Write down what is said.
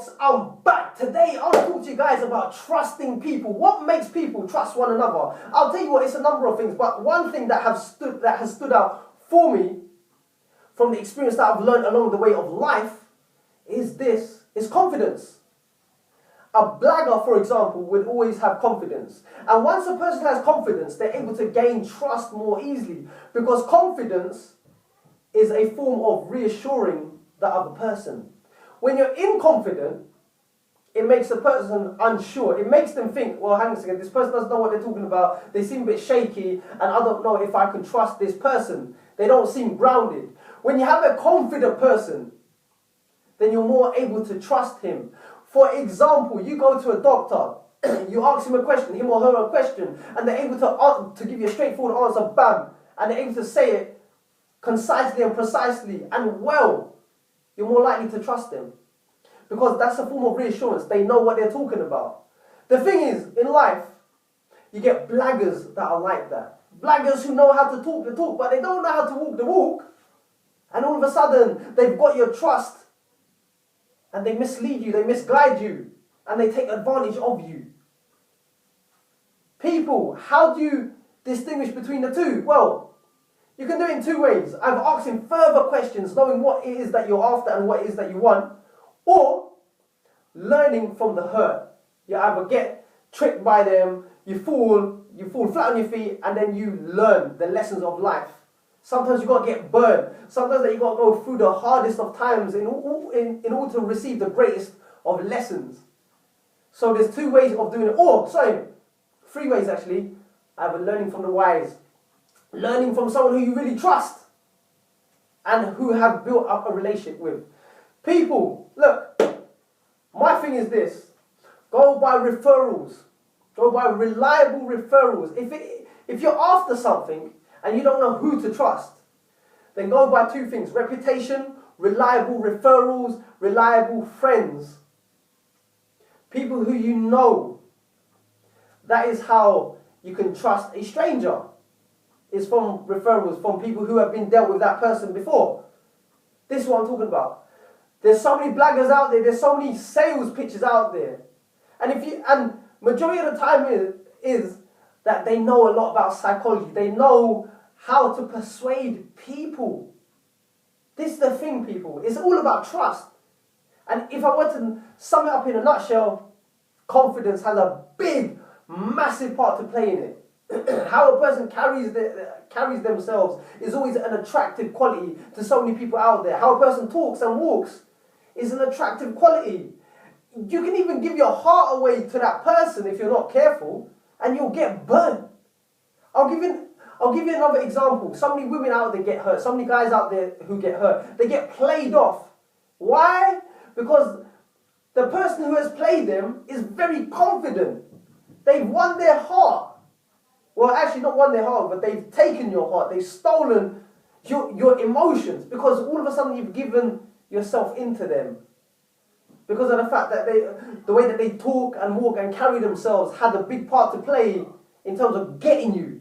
folks, I'm back. Today I'll talk to you guys about trusting people. What makes people trust one another? I'll tell you what, it's a number of things, but one thing that has stood out for me from the experience that I've learned along the way of life is confidence. A blagger, for example, would always have confidence. And once a person has confidence, they're able to gain trust more easily, because confidence is a form of reassuring the other person. When you're inconfident, it makes a person unsure. It makes them think, well, hang on a second, this person doesn't know what they're talking about. They seem a bit shaky, and I don't know if I can trust this person. They don't seem grounded. When you have a confident person, then you're more able to trust him. For example, you go to a doctor, you ask him a question, him or her a question, and they're able to give you a straightforward answer, bam, and they're able to say it concisely and precisely and well. You're more likely to trust them, because that's a form of reassurance. They know what they're talking about. The thing is, in life, you get blaggers that are like that. Blaggers who know how to talk the talk, but they don't know how to walk the walk. And all of a sudden, they've got your trust, and they mislead you, they misguide you, and they take advantage of you. People, how do you distinguish between the two? Well, you can do it in two ways. Either asking further questions, knowing what it is that you're after and what it is that you want, or learning from the hurt. You either get tricked by them, you fall flat on your feet, and then you learn the lessons of life. Sometimes you got to get burned. Sometimes you got to go through the hardest of times in order to receive the greatest of lessons. So there's two ways of doing it. Three ways actually. Either learning from the wise, learning from someone who you really trust and who have built up a relationship with. People, look, my thing is this. Go by referrals. Go by reliable referrals. If you're after something and you don't know who to trust, then go by two things: reputation, reliable referrals, reliable friends. People who you know. That is how you can trust a stranger. Is from referrals, from people who have been dealt with that person before. This is what I'm talking about. There's so many blaggers out there. There's so many sales pitches out there. And majority of the time is that they know a lot about psychology. They know how to persuade people. This is the thing, people. It's all about trust. And if I were to sum it up in a nutshell, confidence has a big, massive part to play in it. How a person carries themselves is always an attractive quality to so many people out there. How a person talks and walks is an attractive quality. You can even give your heart away to that person if you're not careful, and you'll get burnt. I'll give you another example. So many women out there get hurt. So many guys out there who get hurt. They get played off. Why? Because the person who has played them is very confident. They've won their heart. Well, actually not won their heart, but they've taken your heart. They've stolen your emotions, because all of a sudden you've given yourself into them. Because of the fact that the way that they talk and walk and carry themselves had a big part to play in terms of getting you.